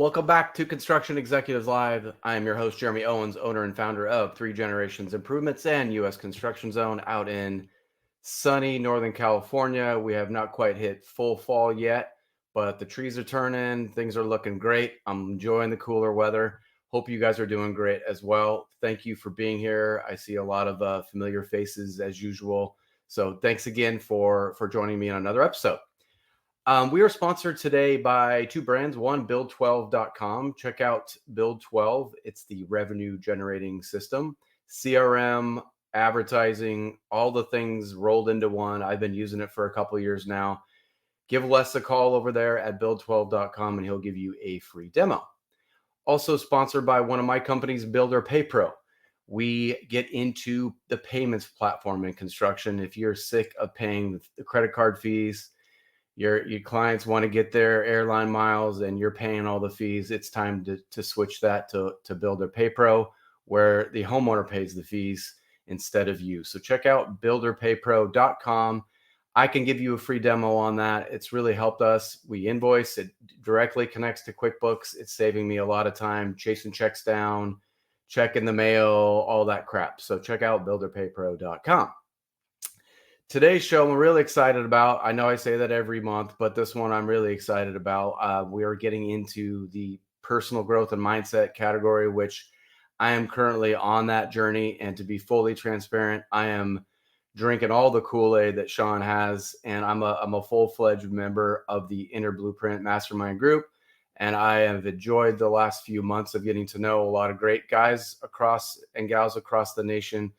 Welcome back to Construction Executives Live. I am your host, Jeremy Owens, owner and founder of 3 Generations Improvements and U.S. Construction Zone out in sunny Northern California. We have not quite hit full fall yet, but the trees are turning. Things are looking great. I'm enjoying the cooler weather. Hope you guys are doing great as well. Thank you for being here. I see a lot of familiar faces as usual. So thanks again for joining me on another episode. We are sponsored today by 2 brands. One, build12.com. Check out Build12. It's the revenue generating system, CRM, advertising, all the things rolled into one. I've been using it for a couple of years now. Give Les a call over there at build12.com and he'll give you a free demo. Also sponsored by one of my companies, Builder Pay Pro. We get into the payments platform in construction. If you're sick of paying the credit card fees, your clients want to get their airline miles and you're paying all the fees, it's time to switch that to Builder Pay Pro, where the homeowner pays the fees instead of you. So check out builderpaypro.com. I can give you a free demo on that. It's really helped us. We invoice, it directly connects to QuickBooks. It's saving me a lot of time chasing checks down, checking the mail, all that crap. So check out builderpaypro.com. Today's show I'm really excited about. I know I say that every month, but this one I'm really excited about. We are getting into the personal growth and mindset category, which I am currently on that journey. And to be fully transparent, I am drinking all the Kool-Aid that Shawn has, and I'm a full-fledged member of the Inner Blueprint Mastermind group. And I have enjoyed the last few months of getting to know a lot of great guys and gals across the nation,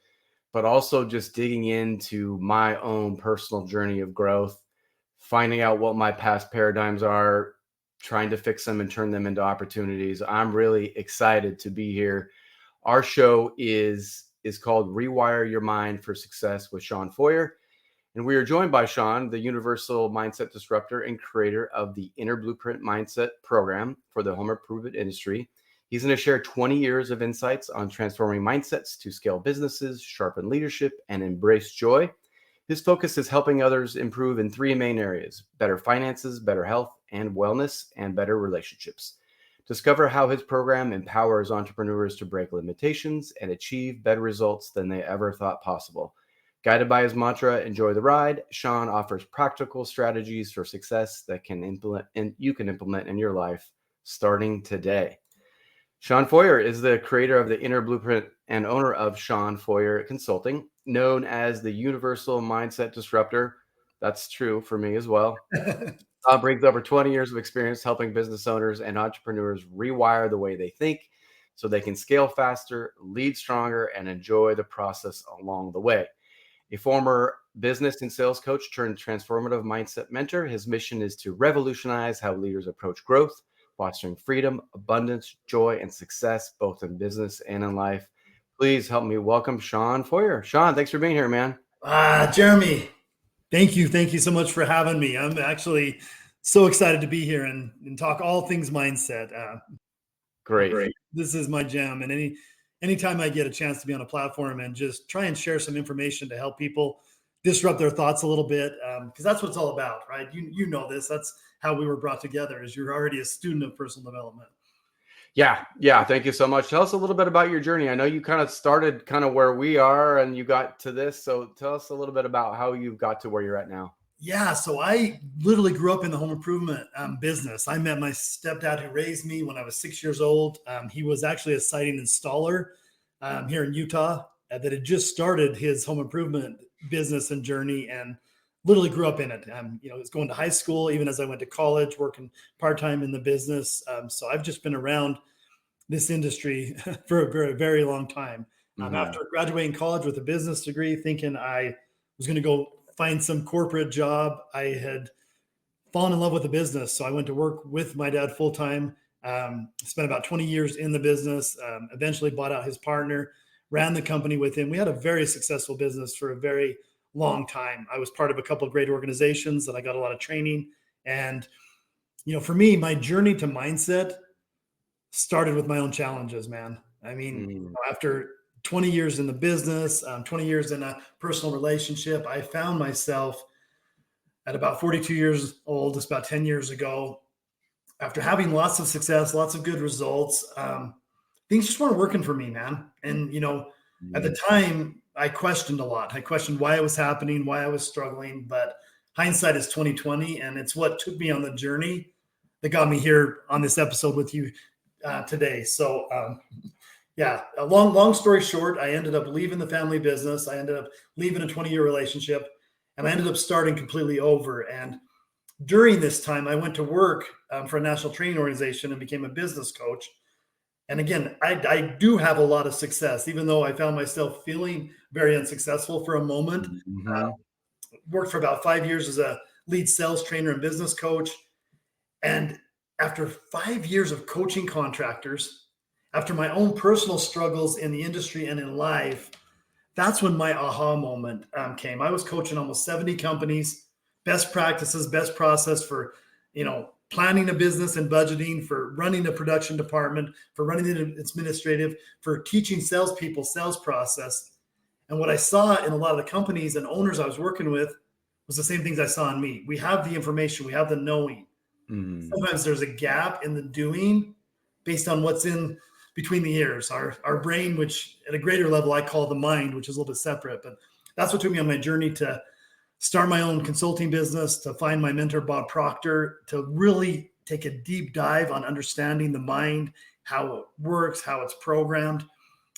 but also just digging into my own personal journey of growth, finding out what my past paradigms are, trying to fix them and turn them into opportunities. I'm really excited to be here. Our show is called Rewire Your Mind for Success with Shawn Feurer. And we are joined by Shawn, the universal mindset disruptor and creator of the Inner Blueprint Mindset program for the home improvement industry. He's going to share 20 years of insights on transforming mindsets to scale businesses, sharpen leadership, and embrace joy. His focus is helping others improve in 3 main areas: better finances, better health and wellness, and better relationships. Discover how his program empowers entrepreneurs to break limitations and achieve better results than they ever thought possible. Guided by his mantra, enjoy the ride, Shawn offers practical strategies for success that you can implement in your life starting today. Shawn Feurer is the creator of the Inner Blueprint and owner of Shawn Feurer Consulting, known as the Universal Mindset Disruptor. That's true for me as well. Brings over 20 years of experience helping business owners and entrepreneurs rewire the way they think so they can scale faster, lead stronger, and enjoy the process along the way. A former business and sales coach turned transformative mindset mentor, his mission is to revolutionize how leaders approach growth, fostering freedom, abundance, joy, and success, both in business and in life. Please help me welcome Shawn Feurer. Shawn, thanks for being here, man. Jeremy, thank you. Thank you so much for having me. I'm actually so excited to be here and talk all things mindset. Great. This is my jam. And anytime I get a chance to be on a platform and just try and share some information to help people disrupt their thoughts a little bit, because that's what it's all about, right? You know this. That's how we were brought together, is you're already a student of personal development. Yeah. Thank you so much. Tell us a little bit about your journey. I know you kind of started where we are and you got to this. So tell us a little bit about how you got to where you're at now. Yeah, so I literally grew up in the home improvement business. I met my stepdad who raised me when I was 6 years old. He was actually a siding installer here in Utah that had just started his home improvement business and journey, and literally grew up in it. I was going to high school, even as I went to college, working part-time in the business. So I've just been around this industry for a very, very long time. After graduating college with a business degree, thinking I was going to go find some corporate job, I had fallen in love with the business. So I went to work with my dad full-time, spent about 20 years in the business, eventually bought out his partner, ran the company with him. We had a very successful business for a very long time. I was part of a couple of great organizations that I got a lot of training. And, for me, my journey to mindset started with my own challenges, man. I mean, after 20 years in the business, 20 years in a personal relationship, I found myself at about 42 years old, just about 10 years ago, after having lots of success, lots of good results, things just weren't working for me, man. And, at the time I questioned a lot. I questioned why it was happening, why I was struggling, but hindsight is 2020. And it's what took me on the journey that got me here on this episode with you today. So, a long story short, I ended up leaving the family business. I ended up leaving a 20-year relationship, and I ended up starting completely over. And during this time, I went to work for a national training organization and became a business coach. And again, I do have a lot of success, even though I found myself feeling very unsuccessful for a moment. Worked for about 5 years as a lead sales trainer and business coach. And after 5 years of coaching contractors, after my own personal struggles in the industry and in life, that's when my aha moment came. I was coaching almost 70 companies, best practices, best process for, planning a business and budgeting, for running a production department, for running the administrative, for teaching salespeople sales process. And what I saw in a lot of the companies and owners I was working with was the same things I saw in me. We have the information, we have the knowing. Sometimes there's a gap in the doing based on what's in between the ears. Our brain, which at a greater level I call the mind, which is a little bit separate. But that's what took me on my journey to start my own consulting business, to find my mentor, Bob Proctor, to really take a deep dive on understanding the mind, how it works, how it's programmed.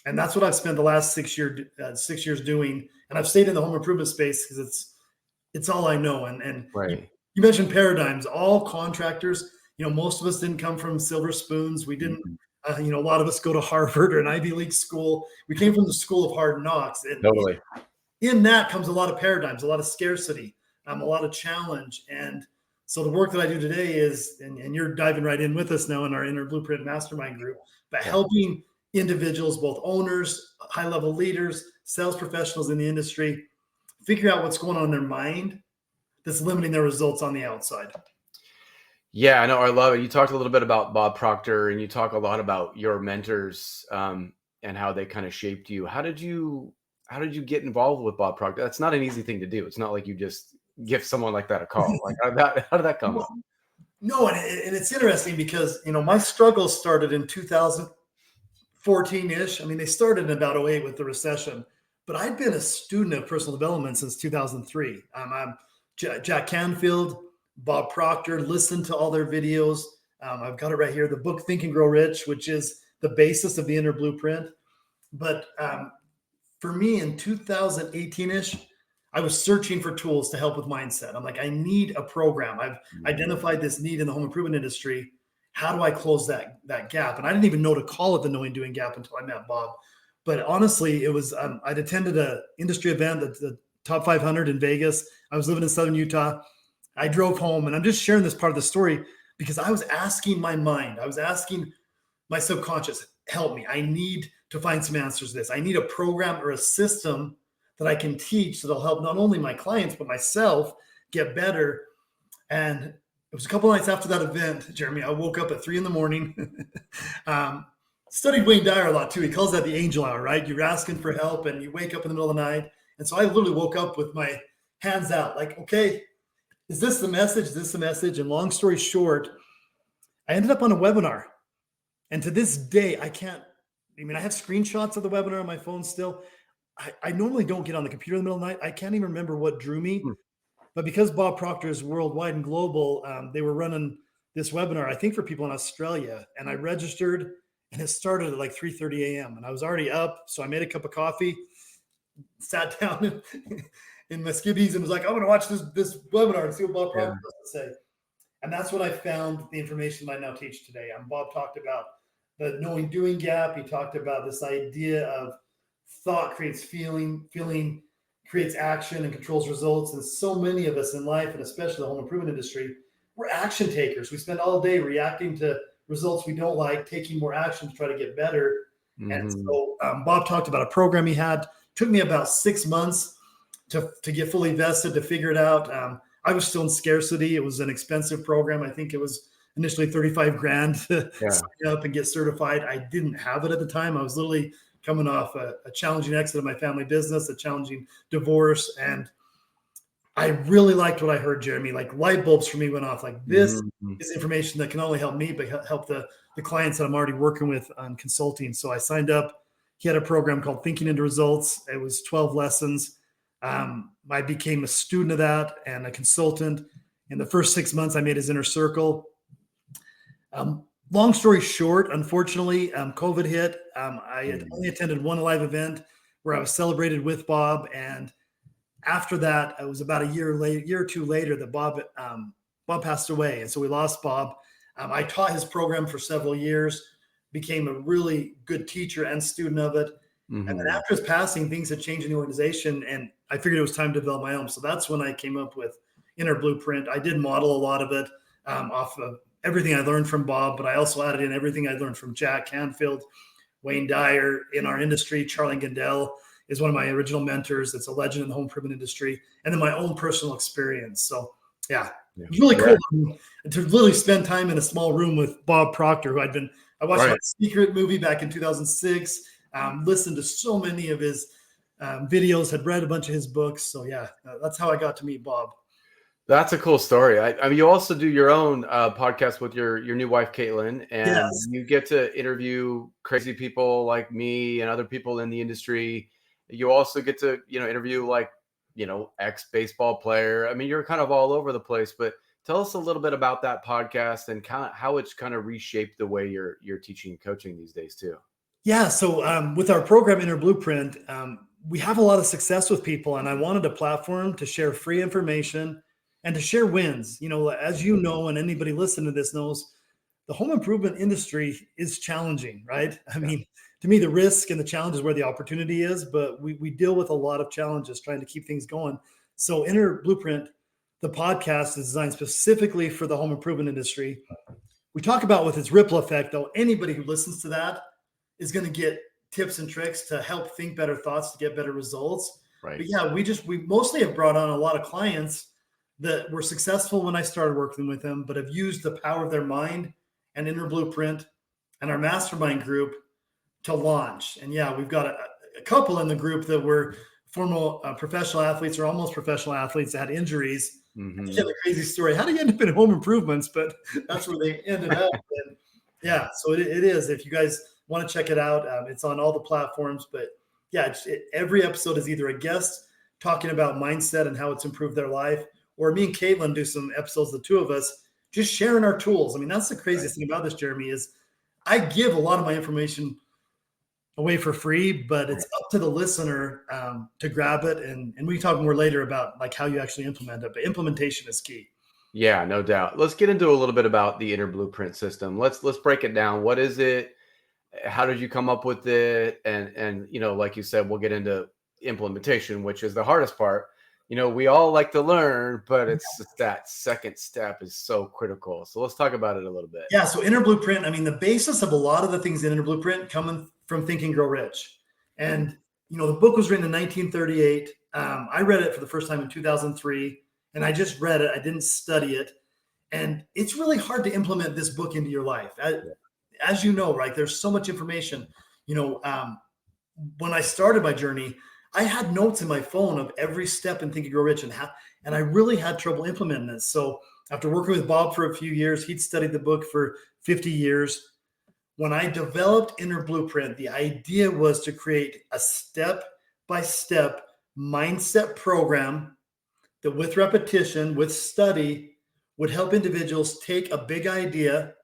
And that's what I've spent the last 6 years doing. And I've stayed in the home improvement space because it's all I know. And Right. You mentioned paradigms. All contractors, most of us didn't come from silver spoons. We didn't, a lot of us go to Harvard or an Ivy League school. We came from the school of hard knocks. And Totally. in that comes a lot of paradigms, a lot of scarcity, a lot of challenge. And so the work that I do today is, and you're diving right in with us now in our Inner Blueprint Mastermind group, by helping individuals, both owners, high-level leaders, sales professionals in the industry, figure out what's going on in their mind that's limiting their results on the outside. Yeah, I know. I love it. You talked a little bit about Bob Proctor, and you talk a lot about your mentors and how they kind of shaped you. How did you get involved with Bob Proctor? That's not an easy thing to do. It's not like you just give someone like that a call. Like how did that come up? No, and it's interesting because my struggles started in 2014-ish. I mean, they started in about 2008 with the recession, but I'd been a student of personal development since 2003. I'm Jack Canfield, Bob Proctor, listened to all their videos. I've got it right here, the book Think and Grow Rich, which is the basis of the Inner Blueprint. But for me in 2018-ish, I was searching for tools to help with mindset. I'm like, I need a program. I've identified this need in the home improvement industry. How do I close that gap? And I didn't even know to call it the knowing doing gap until I met Bob. But honestly, it was, I'd attended an industry event, the Top 500 in Vegas. I was living in Southern Utah. I drove home, and I'm just sharing this part of the story because I was asking my mind, I was asking my subconscious, help me. I need to find some answers to this. I need a program or a system that I can teach that'll help not only my clients, but myself get better. And it was a couple of nights after that event, Jeremy, I woke up at 3 a.m. Studied Wayne Dyer a lot too. He calls that the angel hour, right? You're asking for help and you wake up in the middle of the night. And so I literally woke up with my hands out like, okay, is this the message? Is this the message? And long story short, I ended up on a webinar. And to this day, I have screenshots of the webinar on my phone still. I normally don't get on the computer in the middle of the night. I can't even remember what drew me. But because Bob Proctor is worldwide and global, they were running this webinar, I think for people in Australia. And I registered, and it started at like 3:30 a.m. And I was already up. So I made a cup of coffee, sat down in my skivvies and was like, I'm going to watch this webinar and see what Bob Proctor has to say. And that's when I found the information that I now teach today. Bob talked about the knowing doing gap. He talked about this idea of thought creates feeling creates action and controls results. And so many of us in life, and especially the home improvement industry, we're action takers. We spend all day reacting to results we don't like, taking more action to try to get better. And so Bob talked about a program he had. Took me about 6 months to get fully vested, to figure it out. I was still in scarcity. It was an expensive program. I think it was initially $35,000 to sign up and get certified. I didn't have it at the time. I was literally coming off a challenging exit of my family business, a challenging divorce. And I really liked what I heard, Jeremy. Like light bulbs for me went off. Like this Mhm. is information that can only help me, but help the clients that I'm already working with on consulting. So I signed up. He had a program called Thinking into Results. It was 12 lessons. I became a student of that and a consultant. In the first 6 months, I made his inner circle. Long story short, unfortunately, COVID hit. I had only attended one live event where I was celebrated with Bob, and after that, it was about a year or two later that Bob passed away, and so we lost Bob. I taught his program for several years, became a really good teacher and student of it. And then after his passing, things had changed in the organization, and I figured it was time to develop my own. So that's when I came up with Inner Blueprint. I did model a lot of it off of everything I learned from Bob, but I also added in everything I learned from Jack Canfield, Wayne Dyer in our industry. Charlie Gandell is one of my original mentors. It's a legend in the home improvement industry, and then my own personal experience. So yeah. It's really cool to literally spend time in a small room with Bob Proctor, who I watched my Secret movie back in 2006, listened to so many of his videos, had read a bunch of his books. So yeah, that's how I got to meet Bob. That's a cool story. I mean, you also do your own podcast with your new wife, Caitlin, and you get to interview crazy people like me and other people in the industry. You also get to, interview like, ex-baseball player. I mean, you're kind of all over the place, but tell us a little bit about that podcast and kind of how it's kind of reshaped the way you're teaching and coaching these days too. Yeah. So with our program Inner Blueprint, we have a lot of success with people, and I wanted a platform to share free information and to share wins. As you know, and anybody listening to this knows, the home improvement industry is challenging, right? I mean, to me, the risk and the challenge is where the opportunity is, but we deal with a lot of challenges trying to keep things going. So Inner Blueprint, the podcast, is designed specifically for the home improvement industry. We talk about with its ripple effect, though, anybody who listens to that is going to get tips and tricks to help think better thoughts to get better results. Right. But yeah, we mostly have brought on a lot of clients that were successful when I started working with them, but have used the power of their mind and Inner Blueprint and our mastermind group to launch. And yeah, we've got a couple in the group that were former professional athletes or almost professional athletes that had injuries. Mm-hmm. You have a crazy story. How do you end up in home improvements? But that's where they ended up. And yeah, so it is. If you guys want to check it out, it's on all the platforms. But yeah, every episode is either a guest talking about mindset and how it's improved their life, or me and Caitlin do some episodes, the two of us, just sharing our tools. I mean, that's the craziest thing about this, Jeremy, is I give a lot of my information away for free, but it's up to the listener to grab it. And we talk more later about like how you actually implement it, but implementation is key. Yeah, no doubt. Let's get into a little bit about the Inner Blueprint system. Let's break it down. What is it? How did you come up with it? And like you said, we'll get into implementation, which is the hardest part. We all like to learn, but it's that second step is so critical. So let's talk about it a little bit. Yeah. So Inner Blueprint, I mean, the basis of a lot of the things in Inner Blueprint coming from Think and Grow Rich. And, the book was written in 1938. I read it for the first time in 2003, and I just read it. I didn't study it. And it's really hard to implement this book into your life. As you know, right, there's so much information. When I started my journey, I had notes in my phone of every step in Think and Grow Rich, and I really had trouble implementing this. So after working with Bob for a few years, he'd studied the book for 50 years. When I developed Inner Blueprint, the idea was to create a step-by-step mindset program that with repetition, with study, would help individuals take a big idea.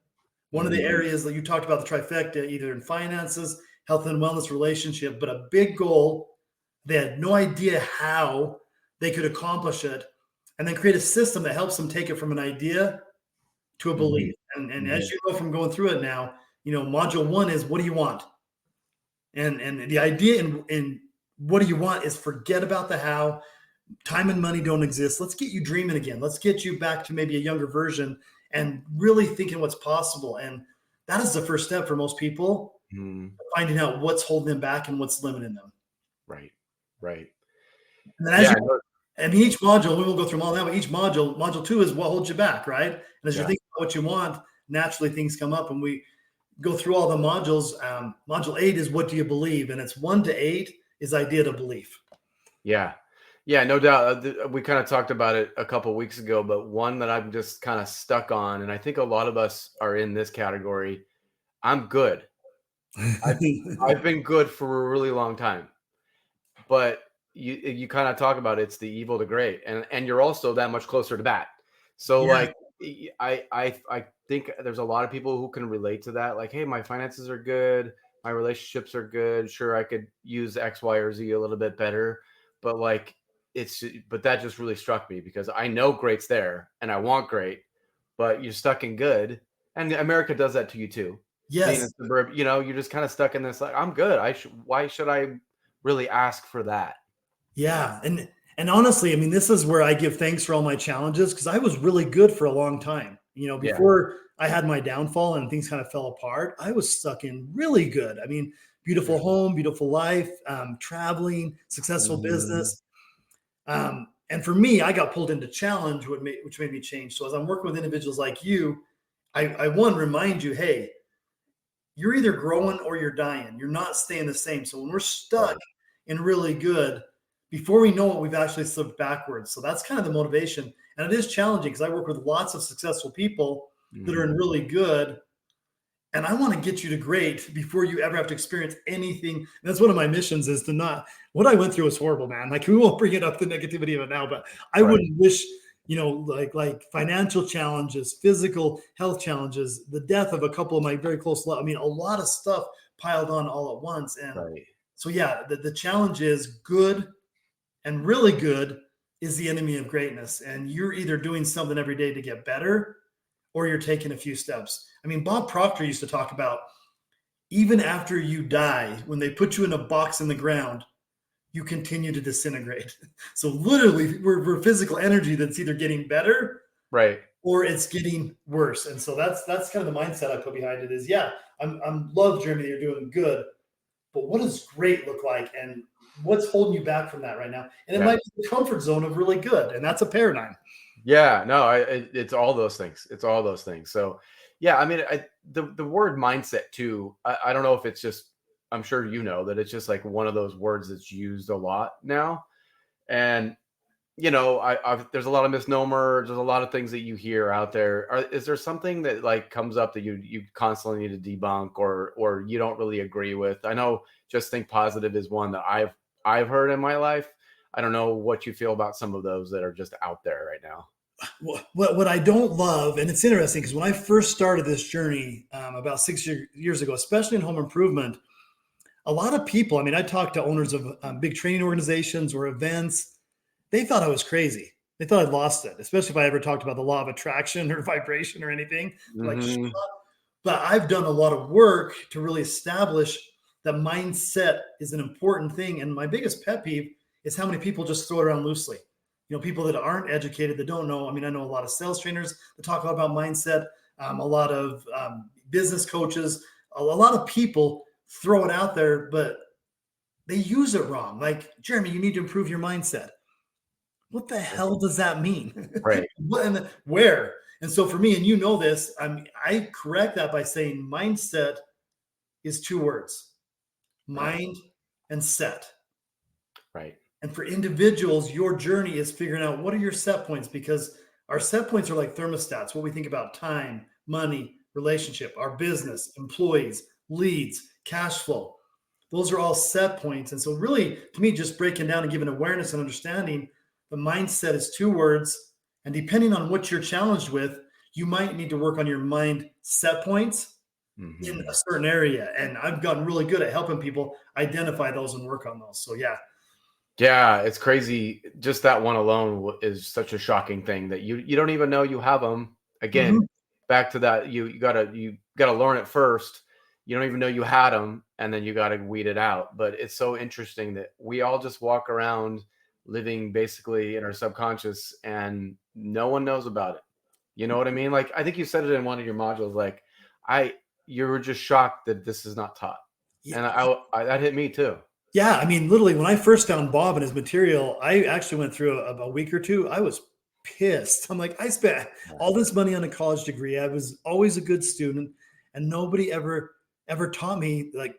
One of the areas that you talked about, the trifecta, either in finances, health and wellness, relationship, but a big goal. They had no idea how they could accomplish it, and then create a system that helps them take it from an idea to a belief. And as you know from going through it now, module 1 is what do you want? And the idea in what do you want is forget about the how. Time and money don't exist. Let's get you dreaming again. Let's get you back to maybe a younger version and really thinking what's possible. And that is the first step for most people, finding out what's holding them back and what's limiting them. Right. And then each module, we won't go through them all now, but each module 2 is what holds you back, right? And as you're thinking about what you want, naturally things come up, and we go through all the modules. Module 8 is what do you believe? And it's 1 to 8 is idea to belief. Yeah. Yeah, no doubt. We kind of talked about it a couple weeks ago, but one that I'm just kind of stuck on, and I think a lot of us are in this category. I'm good. I've I've been good for a really long time, but you kind of talk about it's the evil to great, and you're also that much closer to that. So Yeah. like I think there's a lot of people who can relate to that. Like, hey, my finances are good, my relationships are good. Sure, I could use X, Y, or Z a little bit better, but like but that just really struck me because I know great's there and I want great, but you're stuck in good, and America does that to you too. Being in Yes. suburb, you're just kind of stuck in this like I'm good. Why should I really ask for that? Yeah. And honestly, I mean, this is where I give thanks for all my challenges because I was really good for a long time. Yeah. Before I had my downfall and things kind of fell apart, I was stuck in really good. I mean, beautiful home, beautiful life, traveling, successful Mhm. business. And for me, I got pulled into challenge, which made me change. So as I'm working with individuals like you, I one remind you, hey, you're either growing or you're dying. You're not staying the same. So when we're stuck Right. in really good, before we know it, we've actually slipped backwards. So that's kind of the motivation. And it is challenging because I work with lots of successful people that are in Mhm. really good. And I want to get you to great before you ever have to experience anything. And that's one of my missions is to not, what I went through was horrible, man. Like we won't bring it up the negativity of it now, but I Right. wouldn't wish, like financial challenges, physical health challenges, the death of a couple of my very close love. I mean, a lot of stuff piled on all at once. And Right. so, yeah, the challenge is good and really good is the enemy of greatness. And you're either doing something every day to get better or you're taking a few steps. I mean, Bob Proctor used to talk about even after you die, when they put you in a box in the ground, you continue to disintegrate. So literally, we're physical energy that's either getting better Right. or it's getting worse. And so that's kind of the mindset I put behind it. Is yeah, I'm love Jeremy that you're doing good, but what does great look like, and what's holding you back from that right now? And it Yeah. might be the comfort zone of really good, and that's a paradigm. Yeah. No, it's all those things. It's all those things. So, yeah, I mean, the word mindset too. I don't know if it's just. I'm sure you know that it's just like one of those words that's used a lot now, and there's a lot of misnomers. There's a lot of things that you hear out there. Is there something that like comes up that you constantly need to debunk or you don't really agree with? I know just think positive is one that I've heard in my life. I don't know what you feel about some of those that are just out there right now. What I don't love, and it's interesting because when I first started this journey about 6 years ago, especially in home improvement, a lot of people, I mean, I talked to owners of big training organizations or events. They thought I was crazy. They thought I'd lost it, especially if I ever talked about the law of attraction or vibration or anything. Like, shut Hmm. up. But I've done a lot of work to really establish that mindset is an important thing. And my biggest pet peeve is how many people just throw it around loosely. People that aren't educated, that don't know. I mean, I know a lot of sales trainers that talk a lot about mindset, a lot of business coaches, a lot of people throw it out there, but they use it wrong. Like, Jeremy, you need to improve your mindset. What the hell does that mean? Right. What and where? And so for me, and you know this, I correct that by saying mindset is two words: Right. mind and set. Right. And for individuals, your journey is figuring out what are your set points, because our set points are like thermostats, what we think about time, money, relationship, our business, employees, leads, cash flow. Those are all set points. And so, really, to me, just breaking down and giving awareness and understanding, the mindset is two words. And depending on what you're challenged with, you might need to work on your mind set points in a Hmm. certain area. And I've gotten really good at helping people identify those and work on those. So, yeah. Yeah, it's crazy. Just that one alone is such a shocking thing that you don't even know you have them. Again, Mhm. back to that, you gotta learn it first. You don't even know you had them, and then you gotta weed it out. But it's so interesting that we all just walk around living basically in our subconscious, and no one knows about it. You know what I mean? Like I think you said it in one of your modules. Like I, you were just shocked that this is not taught, and that hit me too. Yeah, I mean, literally, when I first found Bob and his material, I actually went through a week or two. I was pissed. I'm like, I spent all this money on a college degree. I was always a good student, and nobody ever taught me, like,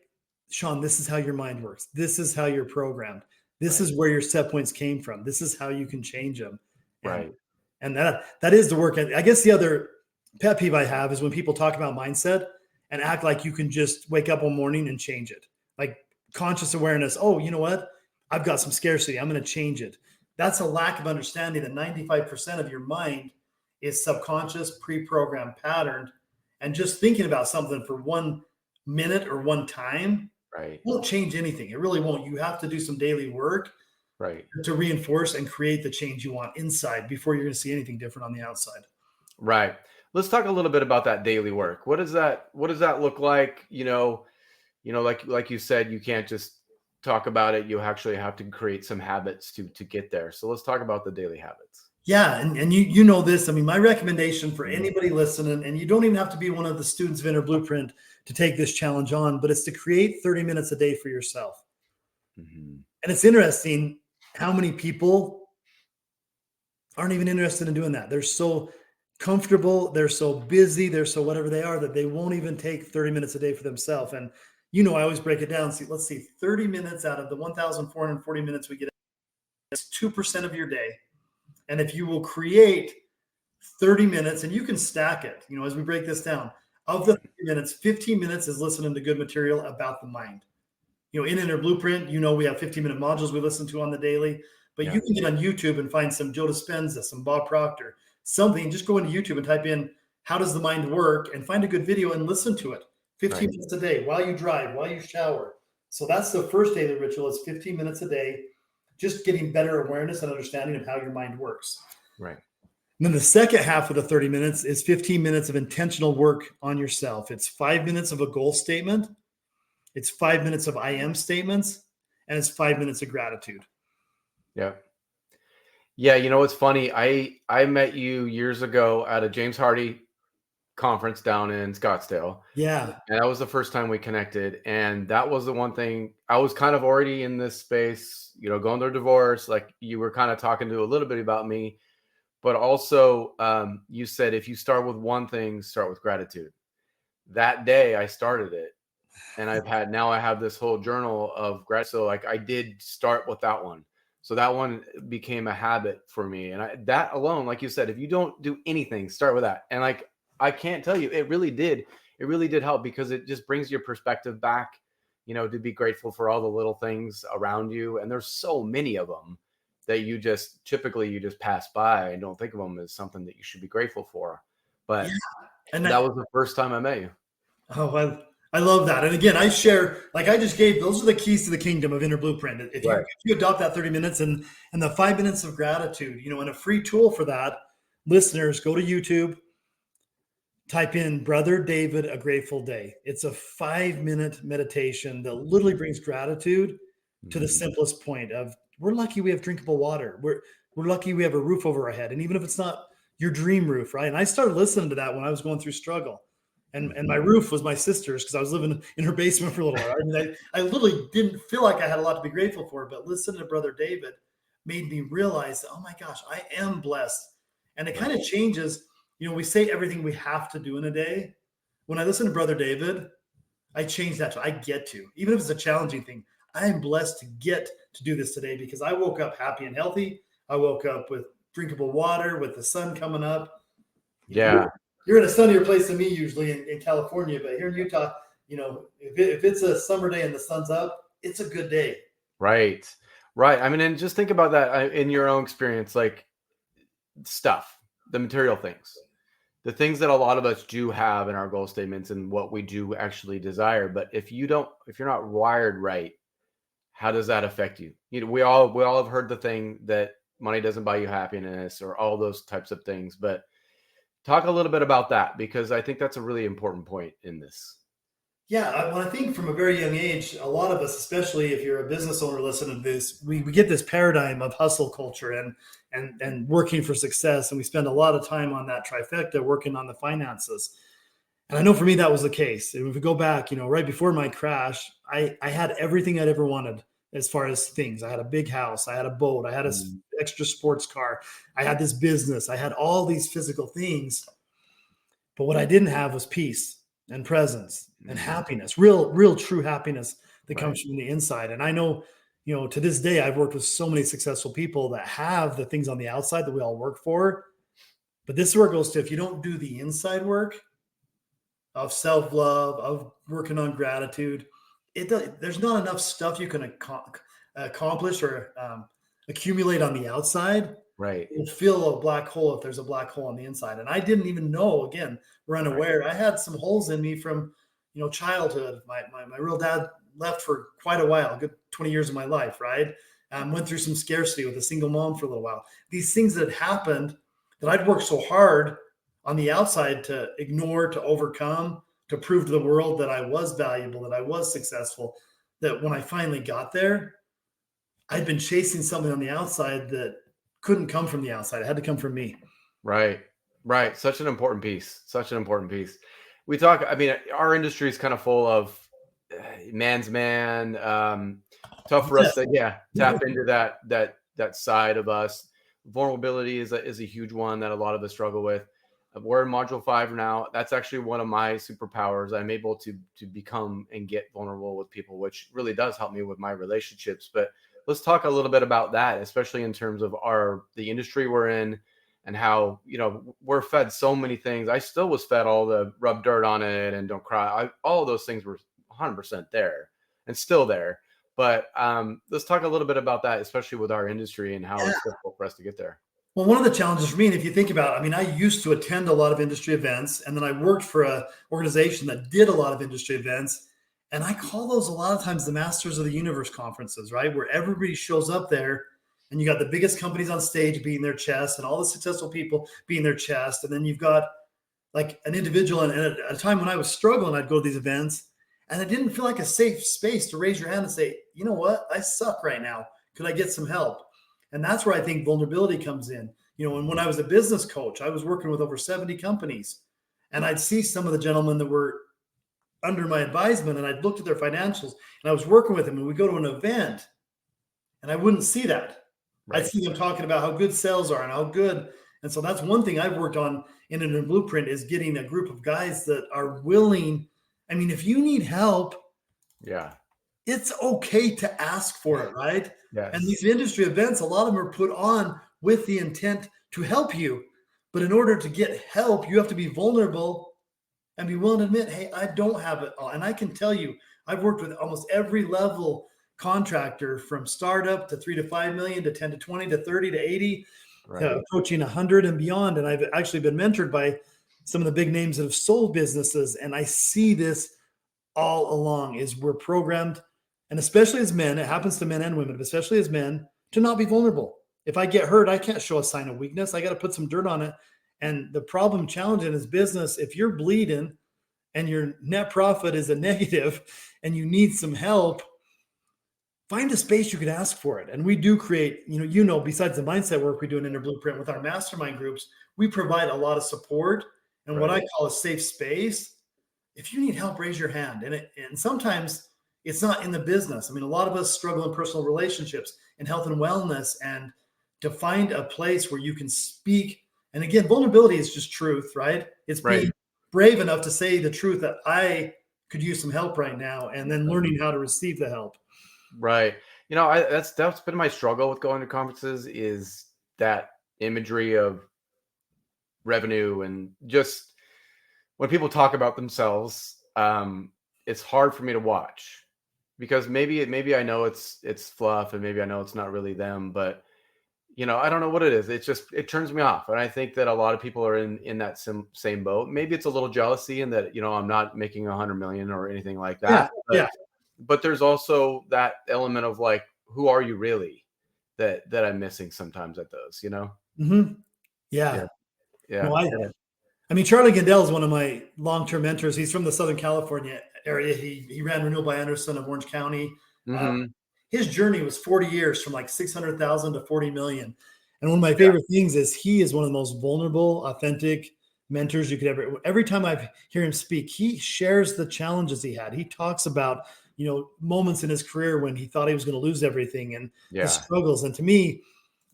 Shawn, this is how your mind works. This is how you're programmed. This is where your set points came from. This is how you can change them. Right. And that is the work. I guess the other pet peeve I have is when people talk about mindset and act like you can just wake up one morning and change it. Like conscious awareness. Oh, you know what? I've got some scarcity. I'm going to change it. That's a lack of understanding that 95% of your mind is subconscious, pre-programmed, patterned, and just thinking about something for 1 minute or one time won't change anything. It really won't. You have to do some daily work to reinforce and create the change you want inside before you're going to see anything different on the outside. Right. Let's talk a little bit about that daily work. What does that look like? Like you said, you can't just talk about it. You actually have to create some habits to get there. So let's talk about the daily habits. Yeah. And you know this. I mean, my recommendation for anybody listening, and you don't even have to be one of the students of Inner Blueprint to take this challenge on, but it's to create 30 minutes a day for yourself. Mm-hmm. And it's interesting how many people aren't even interested in doing that. They're so comfortable, they're so busy, they're so whatever they are that they won't even take 30 minutes a day for themselves. And I always break it down. Let's see, 30 minutes out of the 1,440 minutes we get, it's 2% of your day. And if you will create 30 minutes, and you can stack it, as we break this down, of the 30 minutes, 15 minutes is listening to good material about the mind. In Inner Blueprint, we have 15-minute modules we listen to on the daily, but you can get on YouTube and find some Joe Dispenza, some Bob Proctor, something. Just go into YouTube and type in, how does the mind work, and find a good video and listen to it. 15 minutes a day while you drive, while you shower. So that's the first daily ritual. It's 15 minutes a day, just getting better awareness and understanding of how your mind works. Right. And then the second half of the 30 minutes is 15 minutes of intentional work on yourself. It's 5 minutes of a goal statement. It's 5 minutes of I am statements, and it's 5 minutes of gratitude. Yeah. Yeah. It's funny. I met you years ago at a James Hardy conference down in Scottsdale. Yeah. And that was the first time we connected. And that was the one thing I was kind of already in this space, going through a divorce. Like you were kind of talking to a little bit about me, but also you said, if you start with one thing, start with gratitude. That day I started it. And I have this whole journal of gratitude. So like I did start with that one. So that one became a habit for me. And that alone, like you said, if you don't do anything, start with that. And like, I can't tell you, it really did help, because it just brings your perspective back, to be grateful for all the little things around you. And there's so many of them that you just pass by and don't think of them as something that you should be grateful for. But and that was the first time I met you. Oh, I love that. And again, I share, like I just gave, those are the keys to the kingdom of Inner Blueprint. If you adopt that 30 minutes and the 5 minutes of gratitude, and a free tool for that, listeners, go to YouTube, type in Brother David, A Grateful Day. It's a 5-minute meditation that literally brings gratitude to the simplest point of, we're lucky we have drinkable water. We're lucky we have a roof over our head. And even if it's not your dream roof, right? And I started listening to that when I was going through struggle. And my roof was my sister's, because I was living in her basement for a little while. I mean, I literally didn't feel like I had a lot to be grateful for, but listening to Brother David made me realize, oh my gosh, I am blessed. And it kind of changes. We say everything we have to do in a day. When I listen to Brother David, I change that to I get to. Even if it's a challenging thing, I am blessed to get to do this today, because I woke up happy and healthy. I woke up with drinkable water, with the sun coming up. Yeah. You're in a sunnier place than me usually in California, but here in Utah, if it's a summer day and the sun's up, it's a good day. Right. I mean, and just think about that in your own experience, like the material things, the things that a lot of us do have in our goal statements and what we do actually desire. But if you're not wired right, how does that affect you? We all have heard the thing that money doesn't buy you happiness, or all those types of things, but talk a little bit about that, because I think that's a really important point in this. Yeah, I think from a very young age, a lot of us, especially if you're a business owner listening to this, we get this paradigm of hustle culture and working for success. And we spend a lot of time on that trifecta, working on the finances. And I know for me, that was the case. If we go back, right before my crash, I had everything I'd ever wanted as far as things. I had a big house, I had a boat, I had an extra sports car, I had this business, I had all these physical things. But what I didn't have was peace and presence and happiness, real true happiness that comes from the inside. And I know, to this day, I've worked with so many successful people that have the things on the outside that we all work for. But this is where it goes to, if you don't do the inside work of self-love, of working on gratitude, there's not enough stuff you can accomplish or accumulate on the outside. Right. You'll fill a black hole if there's a black hole on the inside. And I didn't even know, again, we're unaware. Right. I had some holes in me from, childhood. My real dad left for quite a while, a good 20 years of my life, right? Went through some scarcity with a single mom for a little while. These things that happened that I'd worked so hard on the outside to ignore, to overcome, to prove to the world that I was valuable, that I was successful, that when I finally got there, I'd been chasing something on the outside that couldn't come from the outside. It had to come from me. Right. Such an important piece. We talk, our industry is kind of full of man's man, tough for us to tap into that side of us. Vulnerability is a huge one that a lot of us struggle with. We're in module 5 now. That's actually one of my superpowers. I'm able to become and get vulnerable with people, which really does help me with my relationships. But let's talk a little bit about that, especially in terms of the industry we're in and how, we're fed so many things. I still was fed all the rub dirt on it and don't cry. All of those things were 100% there and still there. But let's talk a little bit about that, especially with our industry and how it's difficult for us to get there. Well, one of the challenges for me, and if you think about it, I used to attend a lot of industry events, and then I worked for an organization that did a lot of industry events. And I call those a lot of times the Masters of the Universe conferences, right? Where everybody shows up there and you got the biggest companies on stage beating their chest and all the successful people beating their chest. And then you've got like an individual. And at a time when I was struggling, I'd go to these events and it didn't feel like a safe space to raise your hand and say, you know what? I suck right now. Could I get some help? And that's where I think vulnerability comes in. And when I was a business coach, I was working with over 70 companies, and I'd see some of the gentlemen that were under my advisement, and I'd looked at their financials, and I was working with them, and we'd go to an event, and I wouldn't see that. Right. I'd see them talking about how good sales are and how good. And so that's one thing I've worked on in a blueprint, is getting a group of guys that are willing. If you need help, it's okay to ask for it, right? Yes. And these industry events, a lot of them are put on with the intent to help you. But in order to get help, you have to be vulnerable and be willing to admit, hey, I don't have it all. And I can tell you, I've worked with almost every level contractor, from startup to 3 to 5 million to 10 to 20 to 30 to 80, to approaching 100 and beyond. And I've actually been mentored by some of the big names that have sold businesses. And I see this all along, is we're programmed, and especially as men, it happens to men and women, but especially as men, to not be vulnerable. If I get hurt, I can't show a sign of weakness. I got to put some dirt on it. And the challenge in his business, if you're bleeding and your net profit is a negative and you need some help, find a space you could ask for it. And we do create, besides the mindset work we do in Inner Blueprint with our mastermind groups, we provide a lot of support and what I call a safe space. If you need help, raise your hand. And sometimes it's not in the business. A lot of us struggle in personal relationships and health and wellness, and to find a place where you can speak. And again, vulnerability is just truth, right? It's being brave enough to say the truth that I could use some help right now, and then learning how to receive the help. Right. That's been my struggle with going to conferences, is that imagery of revenue, and just when people talk about themselves, it's hard for me to watch, because maybe I know it's fluff, and maybe I know it's not really them, but I don't know what it is. It turns me off. And I think that a lot of people are in that same boat. Maybe it's a little jealousy in that, I'm not making 100 million or anything like that. But there's also that element of like, who are you really, that I'm missing sometimes at those, Mm-hmm. Yeah. Well, Charlie Gandell is one of my long-term mentors. He's from the Southern California area. He ran Renewal by Anderson of Orange County. Mm-hmm. His journey was 40 years, from like 600,000 to 40 million. And one of my favorite things is he is one of the most vulnerable, authentic mentors you could every time I hear him speak, he shares the challenges he had. He talks about, moments in his career when he thought he was going to lose everything, and the struggles. And to me,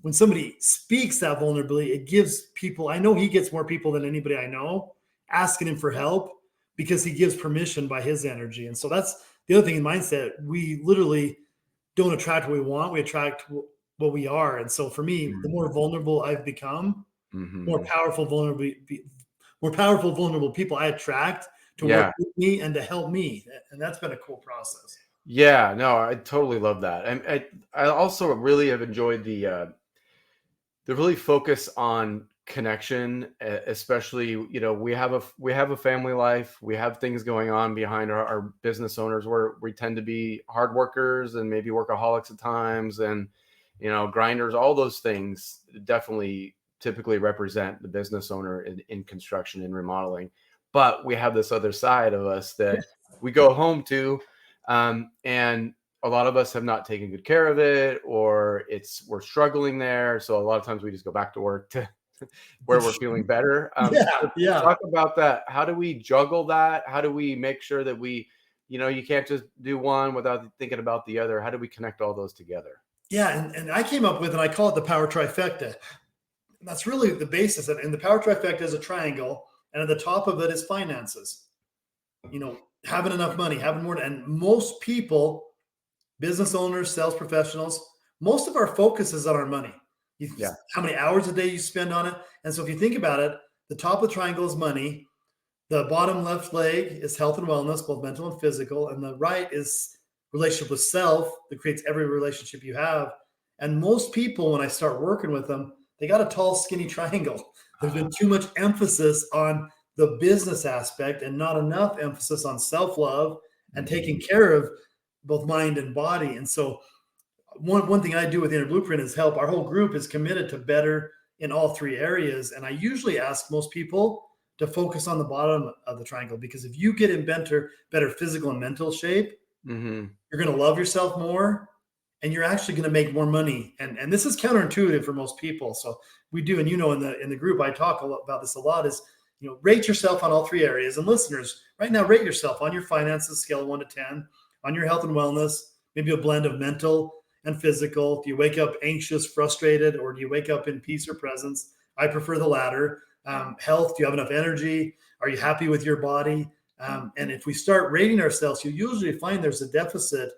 when somebody speaks that vulnerability, it gives people, I know he gets more people than anybody I know asking him for help, because he gives permission by his energy. And so that's the other thing in mindset. We literally don't attract what we want. We attract what we are. And so for me, the more vulnerable I've become, more powerful, vulnerable people I attract to work with me and to help me. And that's been a cool process. Yeah, no, I totally love that. And I also really have enjoyed the really focus on connection, especially, you know, we have a family life, we have things going on behind our business owners where we tend to be hard workers and maybe workaholics at times, and, you know, grinders, all those things definitely typically represent the business owner in construction and remodeling. But we have this other side of us that we go home to, and a lot of us have not taken good care of it, or we're struggling there. So a lot of times we just go back to work to where we're feeling better. Yeah. Talk about that. How do we juggle that? How do we make sure that we, you know, you can't just do one without thinking about the other? How do we connect all those together? Yeah. And I came up with, and I call it the power trifecta. And that's really the basis of it. And the power trifecta is a triangle. And at the top of it is finances. You know, having enough money, having more. And most people, business owners, sales professionals, most of our focus is on our money. How many hours a day you spend on it. And so if you think about it, the top of the triangle is money. The bottom left leg is health and wellness, both mental and physical. And the right is relationship with self that creates every relationship you have. And most people, when I start working with them, they got a tall, skinny triangle. There's been too much emphasis on the business aspect and not enough emphasis on self-love and taking care of both mind and body. And so one thing I do with Inner Blueprint is help. Our whole group is committed to better in all three areas. And I usually ask most people to focus on the bottom of the triangle, because if you get in better physical and mental shape, you're going to love yourself more, and you're actually going to make more money. And this is counterintuitive for most people. So we do, and you know, in the group, I talk about this a lot, is, you know, rate yourself on all three areas. And listeners, right now, rate yourself on your finances, scale of 1 to 10, on your health and wellness, maybe a blend of mental and physical. Do you wake up anxious, frustrated, or do you wake up in peace or presence? I prefer the latter. Health, do you have enough energy? Are you happy with your body? And if we start rating ourselves, you usually find there's a deficit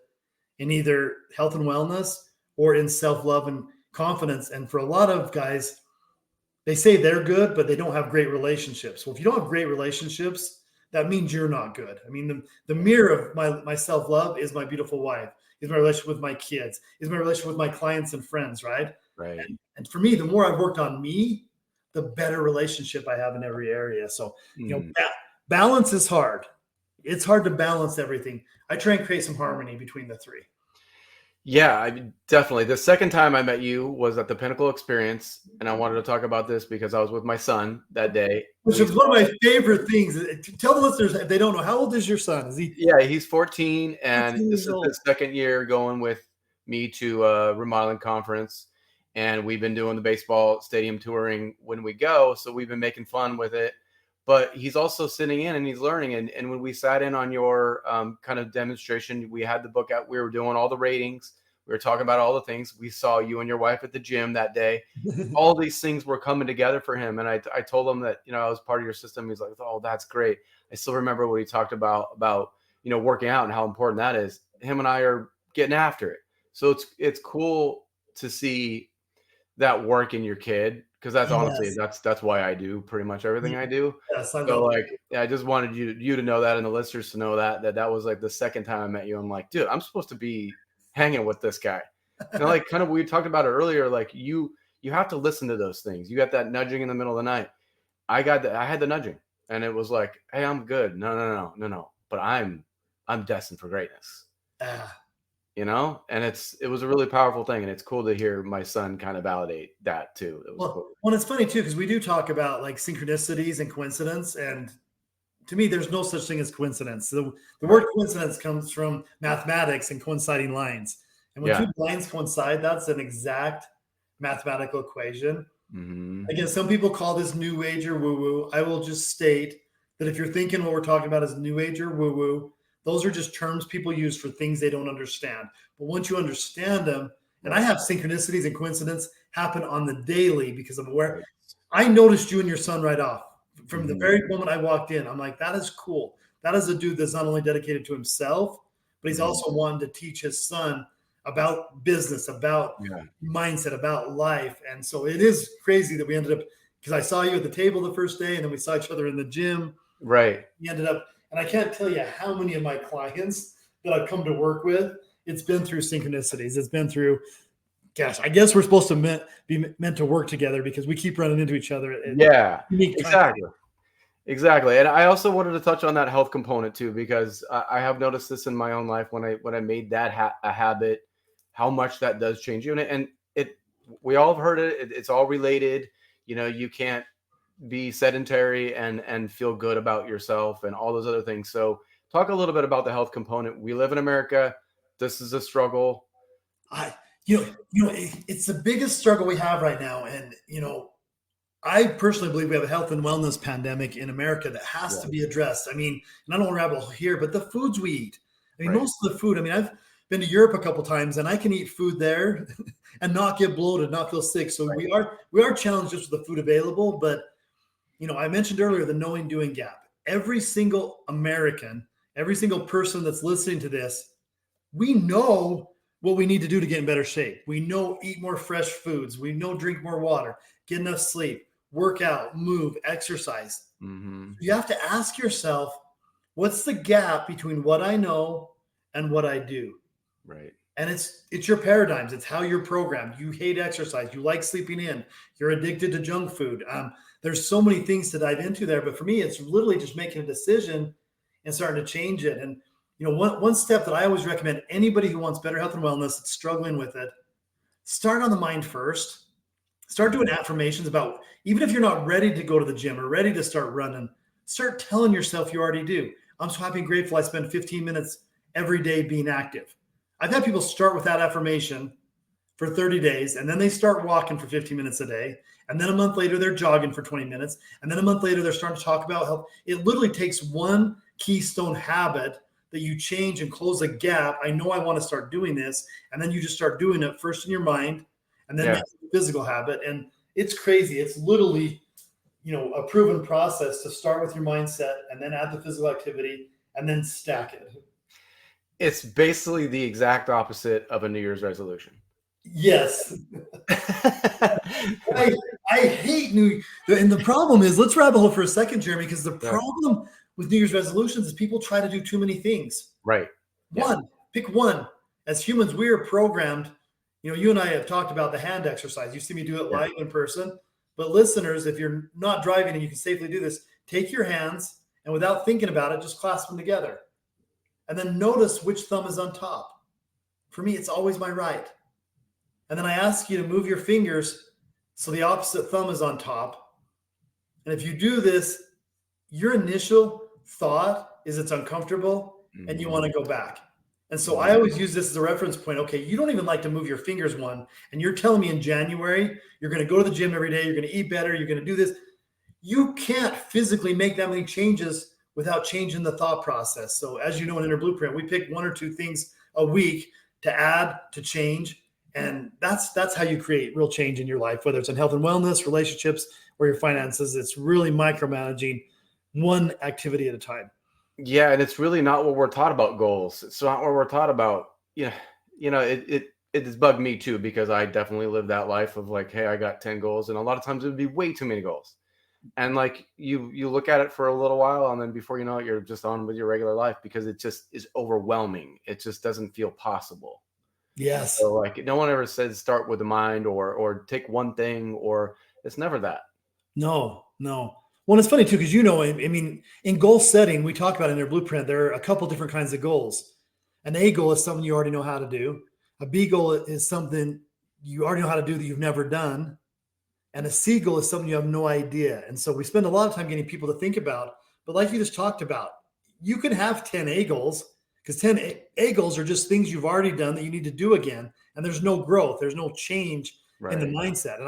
in either health and wellness or in self-love and confidence. And for a lot of guys, they say they're good, but they don't have great relationships. Well, if you don't have great relationships, that means you're not good. I mean, the mirror of my self-love is my beautiful wife, is my relationship with my kids, is my relationship with my clients and friends, right? Right. And for me, the more I've worked on me, the better relationship I have in every area. So, you know, balance is hard. It's hard to balance everything. I try and create some harmony between the three. Yeah, I mean, definitely. The second time I met you was at the Pinnacle Experience, and I wanted to talk about this because I was with my son that day. Which is one of my favorite things. Tell the listeners, if they don't know, how old is your son? Is he? Yeah, he's 14, and 14 this years is old. his second year going with me to a remodeling conference, and we've been doing the baseball stadium touring when we go, so we've been making fun with it. But he's also sitting in and he's learning. And when we sat in on your kind of demonstration, we had the book out. We were doing all the ratings. We were talking about all the things. We saw you and your wife at the gym that day. All these things were coming together for him. And I told him that, you know, I was part of your system. He's like, oh, that's great. I still remember what he talked about, you know, working out and how important that is. Him and I are getting after it. So it's cool to see that work in your kid, because that's honestly that's why I do pretty much everything I do. Yes, I So love like, I just wanted you to know that, and the listeners to know that was like the second time I met you. I'm like, dude, I'm supposed to be hanging with this guy. And like, kind of, we talked about it earlier. Like, you have to listen to those things. You got that nudging in the middle of the night. I had the nudging, and it was like, hey, I'm good. No. But I'm destined for greatness. You know, and it was a really powerful thing, and it's cool to hear my son kind of validate that too. It was cool. Well, it's funny too, because we do talk about like synchronicities and coincidence, and to me, there's no such thing as coincidence. The word coincidence comes from mathematics and coinciding lines, and when two lines coincide, that's an exact mathematical equation. Again, some people call this new age or woo-woo. I will just state that if you're thinking what we're talking about is new age or woo-woo, those are just terms people use for things they don't understand. But once you understand them, and I have synchronicities and coincidence happen on the daily because I'm aware. I noticed you and your son right off. From the very moment I walked in, I'm like, that is cool. That is a dude that's not only dedicated to himself, but he's also wanting to teach his son about business, about Yeah. mindset, about life. And so it is crazy that we ended up, because I saw you at the table the first day and then we saw each other in the gym. Right. We ended up, and I can't tell you how many of my clients that I've come to work with, it's been through synchronicities. It's been through, gosh, I guess we're supposed to be meant to work together because we keep running into each other. Yeah, Unique exactly. Exactly. And I also wanted to touch on that health component too, because I have noticed this in my own life when I made that a habit, how much that does change you. And we all have heard it. It's all related. You can't be sedentary and feel good about yourself and all those other things. So talk a little bit about the health component. We live in America. This is a struggle. It's the biggest struggle we have right now. And, I personally believe we have a health and wellness pandemic in America that has to be addressed. I mean, and I don't want to rabble here, but the foods we eat. I mean, most of the food, I've been to Europe a couple of times and I can eat food there and not get bloated, not feel sick. So we are challenged just with the food available. But, I mentioned earlier the knowing doing gap. Every single American, every single person that's listening to this, we know what we need to do to get in better shape. We know eat more fresh foods. We know drink more water, get enough sleep, work out, move, exercise. Mm-hmm. You have to ask yourself, what's the gap between what I know and what I do? Right. And it's your paradigms. It's how you're programmed. You hate exercise. You like sleeping in. You're addicted to junk food. There's so many things to dive into there. But for me, it's literally just making a decision and starting to change it. And one step that I always recommend anybody who wants better health and wellness, that's struggling with it, start on the mind first. Start doing affirmations about, even if you're not ready to go to the gym or ready to start running, start telling yourself you already do. I'm so happy and grateful I spend 15 minutes every day being active. I've had people start with that affirmation for 30 days, and then they start walking for 15 minutes a day. And then a month later, they're jogging for 20 minutes. And then a month later, they're starting to talk about health. It literally takes one keystone habit that you change and close a gap. I know I want to start doing this. And then you just start doing it first in your mind, and then that's a physical habit. And it's crazy. It's literally, a proven process to start with your mindset and then add the physical activity and then stack it. It's basically the exact opposite of a New Year's resolution. Yes. I hate and the problem is, let's rabbit hole for a second, Jeremy, because the problem with New Year's resolutions is people try to do too many things. Right. Pick one. As humans, we are programmed. You and I have talked about the hand exercise. You see me do it live in person. But listeners, if you're not driving and you can safely do this, take your hands and without thinking about it, just clasp them together. And then notice which thumb is on top. For me, it's always my right. And then I ask you to move your fingers so the opposite thumb is on top. And if you do this, your initial thought is it's uncomfortable and you want to go back. And so I always use this as a reference point. Okay, you don't even like to move your fingers one, and you're telling me in January, you're going to go to the gym every day, you're going to eat better, you're going to do this. You can't physically make that many changes without changing the thought process. So as you know, in Inner Blueprint, we pick one or two things a week to add, to change. And that's how you create real change in your life, whether it's in health and wellness, relationships, or your finances. It's really micromanaging one activity at a time. Yeah, and it's really not what we're taught about goals. It's not what we're taught about. It has bugged me too, because I definitely live that life of like, hey, I got 10 goals, and a lot of times it would be way too many goals. And like you look at it for a little while, and then before you know it, you're just on with your regular life because it just is overwhelming. It just doesn't feel possible. Yes. So like no one ever says start with the mind or take one thing, or it's never that. No. Well, it's funny too, because in goal setting, we talk about in their blueprint, there are a couple different kinds of goals. An A goal is something you already know how to do. A B goal is something you already know how to do that you've never done. And a C goal is something you have no idea. And so we spend a lot of time getting people to think about, but like you just talked about, you can have 10 A goals, because 10 A goals are just things you've already done that you need to do again. And there's no growth. There's no change in the mindset.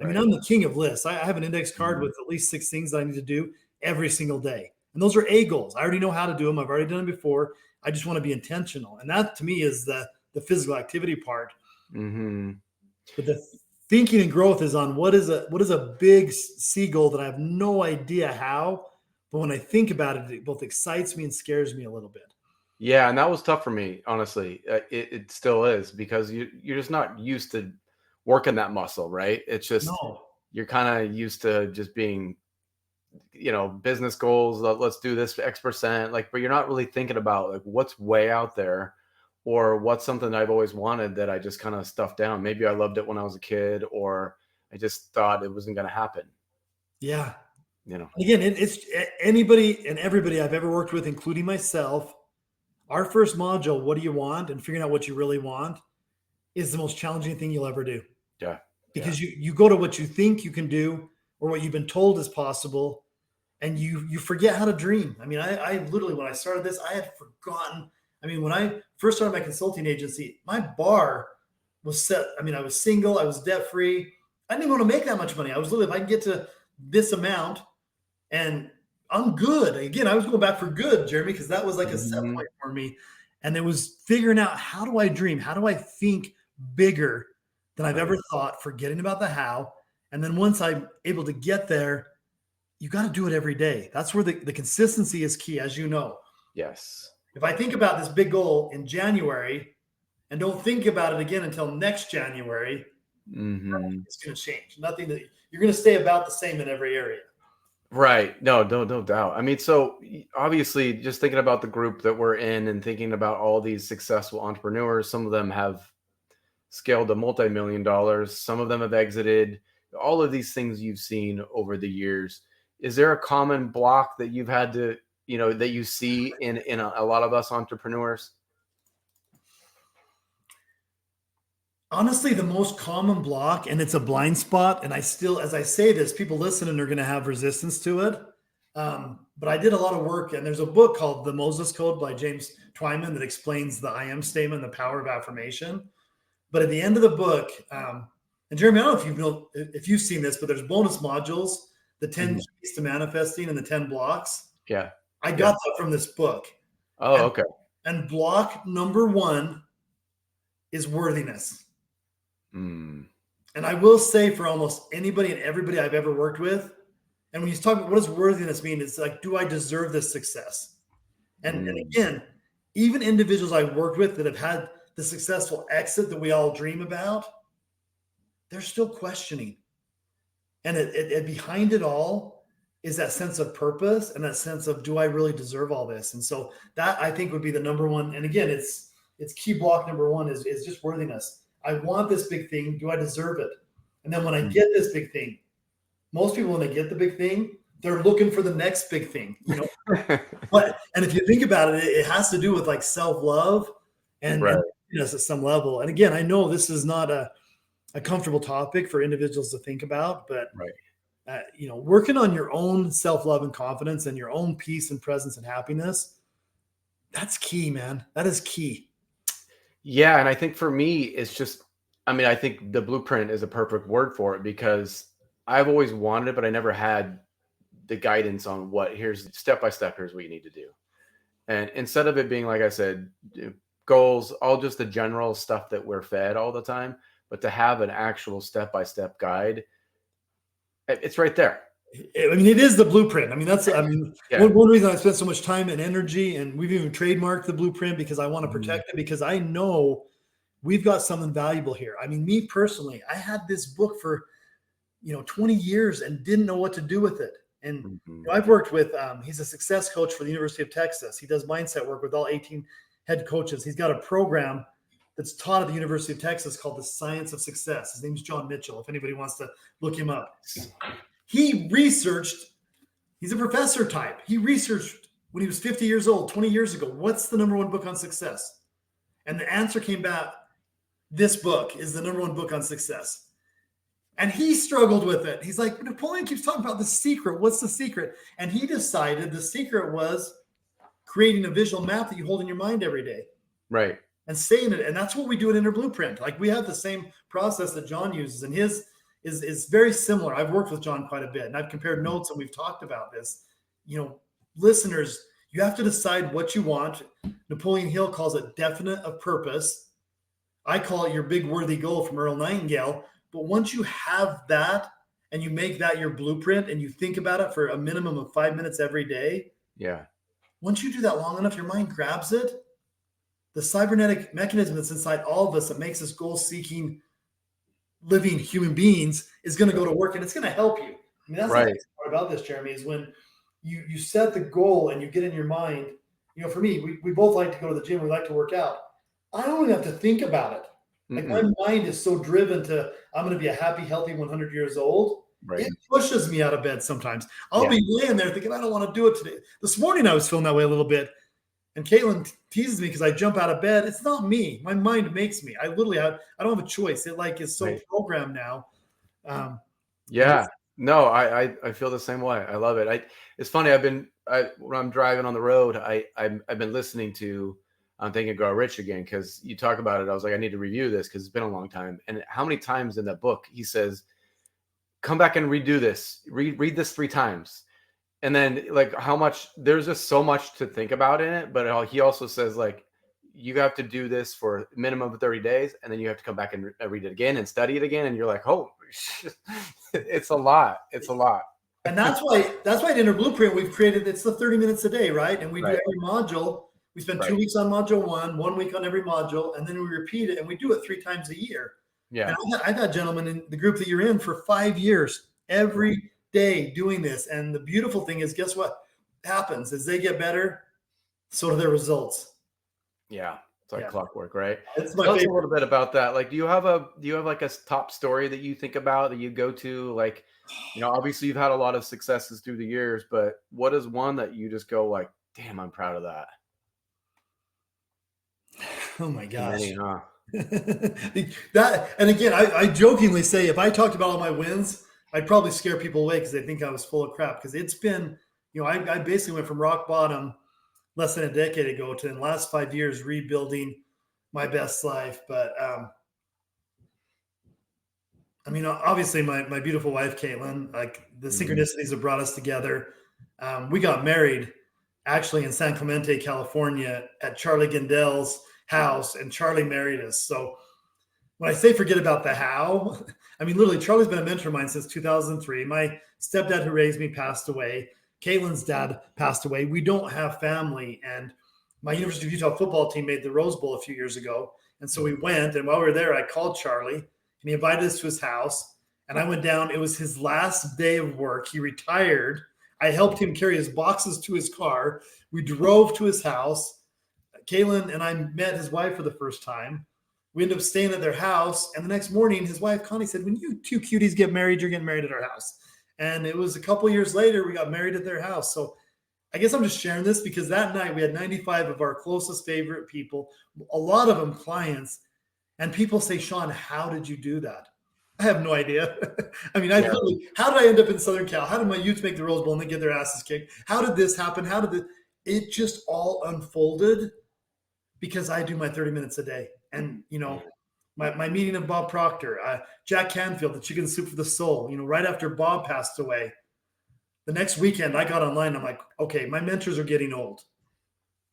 And I'm the king of lists. I have an index card with at least 6 things that I need to do every single day. And those are A goals. I already know how to do them. I've already done them before. I just want to be intentional. And that to me is the physical activity part. Mm-hmm. But the thinking and growth is on what is a big C goal that I have no idea how, but when I think about it, it both excites me and scares me a little bit. Yeah, and that was tough for me, honestly. It still is because you're just not used to working that muscle, right? It's just No. you're kind of used to just being, business goals. Let's do this X%, like, but you're not really thinking about like what's way out there, or what's something I've always wanted that I just kind of stuffed down. Maybe I loved it when I was a kid, or I just thought it wasn't going to happen. Yeah. You know. Again, it's anybody and everybody I've ever worked with, including myself. Our first module, what do you want, and figuring out what you really want, is the most challenging thing you'll ever do, Yeah. Yeah. because you go to what you think you can do or what you've been told is possible, and you forget how to dream. I mean, I literally, when I started this, I had forgotten. I mean, when I first started my consulting agency, my bar was set. I mean, I was single, I was debt free. I didn't even want to make that much money. I was literally, if I can get to this amount, and I'm good. Again, I was going back for good, Jeremy, because that was like a set Mhm. point for me. And it was figuring out, how do I dream? How do I think bigger than I've Right. ever thought, forgetting about the how. And then once I'm able to get there, you got to do it every day. That's where the consistency is key, as you know. Yes. If I think about this big goal in January and don't think about it again until next January, Hmm. it's going to change. Nothing that you're going to stay about the same in every area. Right. No doubt. I mean, so obviously, just thinking about the group that we're in and thinking about all these successful entrepreneurs, some of them have scaled to multi-million dollars, some of them have exited, all of these things you've seen over the years. Is there a common block that you've had to, that you see in a lot of us entrepreneurs? Honestly, the most common block, and it's a blind spot, and I still, as I say this, people listening are going to have resistance to it. But I did a lot of work, and there's a book called The Moses Code by James Twyman that explains the I am statement, the power of affirmation. But at the end of the book, and Jeremy, I don't know if you've seen this, but there's bonus modules, the 10 Mhm. keys to manifesting and the 10 blocks. Yeah. I Yeah. got that from this book. Oh, And, okay. and block number one is worthiness. Mm. And I will say, for almost anybody and everybody I've ever worked with, and when you talk about what does worthiness mean, it's like, do I deserve this success? And Mm. again, even individuals I've worked with that have had the successful exit that we all dream about, they're still questioning. And behind it all is that sense of purpose and that sense of, do I really deserve all this? And so that, I think, would be the number one. And again, it's key block number one is just worthiness. I want this big thing. Do I deserve it? And then when I Mm. get this big thing, most people, when they get the big thing, they're looking for the next big thing, But and if you think about it, it has to do with like self-love and Right. happiness at some level. And again, I know this is not a comfortable topic for individuals to think about, but Right. working on your own self-love and confidence and your own peace and presence and happiness, that's key, man. That is key. Yeah, and I think for me, it's just, I mean, I think the blueprint is a perfect word for it because I've always wanted it, but I never had the guidance on here's step by step, here's what you need to do. And instead of it being, like I said, goals, all just the general stuff that we're fed all the time, but to have an actual step by step guide, it's right there. I mean, it is the blueprint. I mean, Yeah. one reason I spent so much time and energy, and we've even trademarked the blueprint, because I want to Mhm. protect it, because I know we've got something valuable here. I mean, me personally, I had this book for 20 years and didn't know what to do with it. And Mhm. I've worked with he's a success coach for the University of Texas. He does mindset work with all 18 head coaches. He's got a program that's taught at the University of Texas called the Science of Success. His name's John Mitchell, if anybody wants to look him up. He researched, he's a professor type. He researched when he was 50 years old, 20 years ago, what's the number one book on success? And the answer came back, this book is the number one book on success. And he struggled with it. He's like, Napoleon keeps talking about the secret. What's the secret? And he decided the secret was creating a visual map that you hold in your mind every day Right. and saying it. And that's what we do at Inner Blueprint. Like, we have the same process that John uses, and his is very similar. I've worked with John quite a bit, and I've compared notes, and we've talked about this. Listeners, you have to decide what you want. Napoleon Hill calls it definite of purpose. I call it your big worthy goal from Earl Nightingale. But once you have that and you make that your blueprint and you think about it for a minimum of 5 minutes every day, Yeah. once you do that long enough, your mind grabs it the cybernetic mechanism that's inside all of us that makes us goal-seeking, living human beings is going to go to work, and it's going to help you. I mean, that's the nice part about this, Jeremy, is when you set the goal and you get in your mind. For me, we both like to go to the gym. We like to work out. I don't even have to think about it. Like my mind is so driven to, I'm going to be a happy, healthy 100 years old. Right. It pushes me out of bed sometimes. I'll be laying there thinking, I don't want to do it today. This morning I was feeling that way a little bit. And Caitlin teases me because I jump out of bed. It's not me. My mind makes me. I don't have a choice. It is so programmed now. No, I feel the same way. I love it. It's funny. When I'm driving on the road, I've been listening to Think and Grow Rich again, because you talk about it. I was like, I need to review this because it's been a long time. And how many times in that book he says, come back and redo this, read this 3 times. And then there's just so much to think about in it. But he also says, like, you have to do this for a minimum of 30 days. And then you have to come back and read it again and study it again. And you're like, oh, it's a lot. It's a lot. And that's why at Inner Blueprint, we've created, it's the 30 minutes a day, right? And we do every module. We spend 2 weeks on module 1 week on every module, and then we repeat it, and we do it 3 times a year. Yeah. And I've had gentlemen in the group that you're in for 5 years, every day doing this. And the beautiful thing is, guess what happens? As they get better, so do their results. Yeah. It's like clockwork, right? It's Tell us a little bit about that. Like, do you have like a top story that you think about, that you go to? Like, obviously you've had a lot of successes through the years, but what is one that you just go like, damn, I'm proud of that? Oh my gosh. That, and again, I jokingly say, if I talked about all my wins, I'd probably scare people away because they think I was full of crap. Because it's been, I basically went from rock bottom less than a decade ago to, in the last 5 years, rebuilding my best life. But obviously my beautiful wife, Caitlin, like the synchronicities have brought us together. We got married actually in San Clemente, California at Charlie Gendell's house, and Charlie married us. So when I say forget about the how, literally Charlie's been a mentor of mine since 2003. My stepdad who raised me passed away. Caitlin's dad passed away. We don't have family. And my University of Utah football team made the Rose Bowl a few years ago. And so we went, and while we were there, I called Charlie, and he invited us to his house. And I went down. It was his last day of work. He retired. I helped him carry his boxes to his car. We drove to his house. Caitlin and I met his wife for the first time. We ended up staying at their house. And the next morning, his wife, Connie, said, when you 2 cuties get married, you're getting married at our house. And it was a couple years later, we got married at their house. So I guess I'm just sharing this because that night we had 95 of our closest favorite people, a lot of them clients. And people say, Shawn, how did you do that? I have no idea. How did I end up in Southern Cal? How did my youth make the Rose Bowl and then get their asses kicked? How did this happen? It just all unfolded because I do my 30 minutes a day. And, my meeting of Bob Proctor, Jack Canfield, the Chicken Soup for the Soul, right after Bob passed away, the next weekend I got online. I'm like, okay, my mentors are getting old.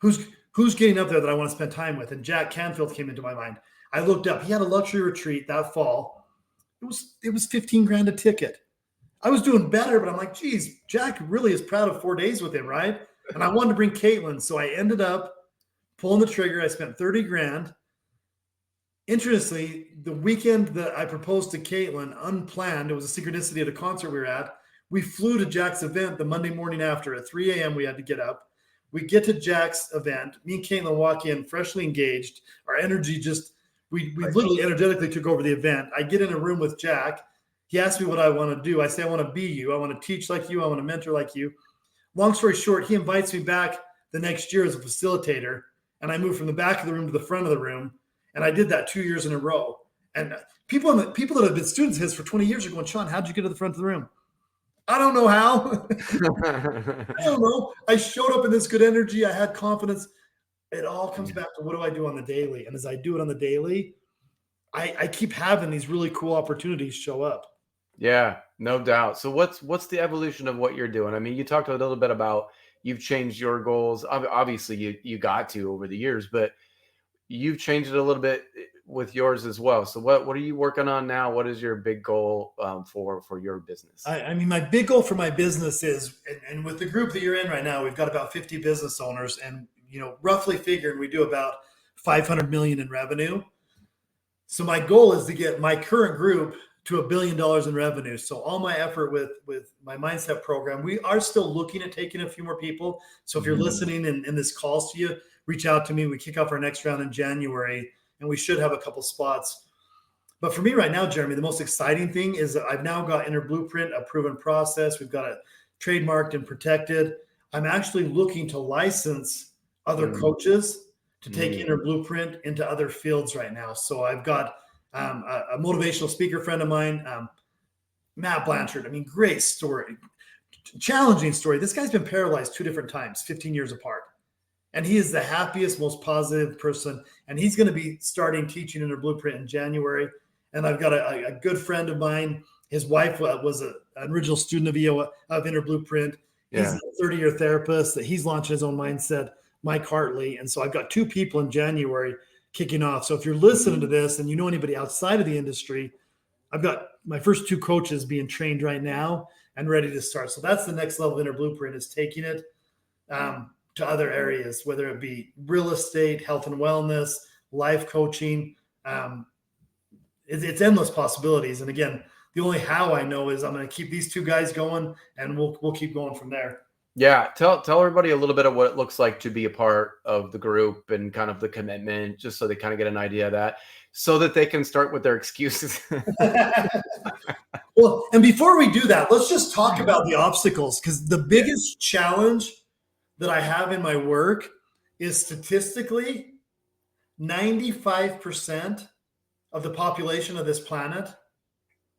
Who's getting up there that I want to spend time with? And Jack Canfield came into my mind. I looked up. He had a luxury retreat that fall. It was $15,000 a ticket. I was doing better, but I'm like, geez, Jack really is proud of 4 days with him, right? And I wanted to bring Caitlin. So I ended up pulling the trigger. I spent $30,000. Interestingly, the weekend that I proposed to Caitlin, unplanned, it was a synchronicity at a concert we were at. We flew to Jack's event the Monday morning after. At 3 a.m. we had to get up. We get to Jack's event. Me and Caitlin walk in, freshly engaged. Our energy we literally energetically took over the event. I get in a room with Jack. He asked me what I want to do. I say, I want to be you. I want to teach like you. I want to mentor like you. Long story short, he invites me back the next year as a facilitator. And I moved from the back of the room to the front of the room. And I did that 2 years in a row. And people that have been students of his for 20 years are going, Shawn, how'd you get to the front of the room? I don't know how. I don't know. I showed up in this good energy. I had confidence. It all comes back to, what do I do on the daily? And as I do it on the daily, I keep having these really cool opportunities show up. Yeah, no doubt. So what's the evolution of what you're doing? You talked a little bit about you've changed your goals. Obviously, you got to over the years, but you've changed it a little bit with yours as well. So what are you working on now? What is your big goal for your business? My big goal for my business is, and with the group that you're in right now, we've got about 50 business owners, and roughly figuring we do about 500 million in revenue. So my goal is to get my current group to $1 billion in revenue. So all my effort with my mindset program, we are still looking at taking a few more people. So if you're listening and this calls to you, reach out to me. We kick off our next round in January, and we should have a couple spots. But for me right now, Jeremy, the most exciting thing is that I've now got Inner Blueprint, a proven process. We've got it trademarked and protected. I'm actually looking to license other coaches to take Inner Blueprint into other fields right now. So I've got a motivational speaker friend of mine, Matt Blanchard. I mean, great story, challenging story. This guy's been paralyzed 2 different times, 15 years apart. And he is the happiest, most positive person. And he's going to be starting teaching Inner Blueprint in January. And I've got a good friend of mine. His wife was an original student of Inner Blueprint. He's a 30-year therapist that he's launching his own mindset, Mike Hartley. And so I've got 2 people in January kicking off. So if you're listening to this and you know anybody outside of the industry, I've got my first 2 coaches being trained right now and ready to start. So that's the next level of Inner Blueprint, is taking it to other areas, whether it be real estate, health and wellness, life coaching. It's endless possibilities. And again, the only how I know is I'm going to keep these 2 guys going, and we'll keep going from there. Yeah. Tell everybody a little bit of what it looks like to be a part of the group and kind of the commitment, just so they kind of get an idea of that, so that they can start with their excuses. Well, and before we do that, let's just talk about the obstacles, because the biggest challenge that I have in my work is statistically 95% of the population of this planet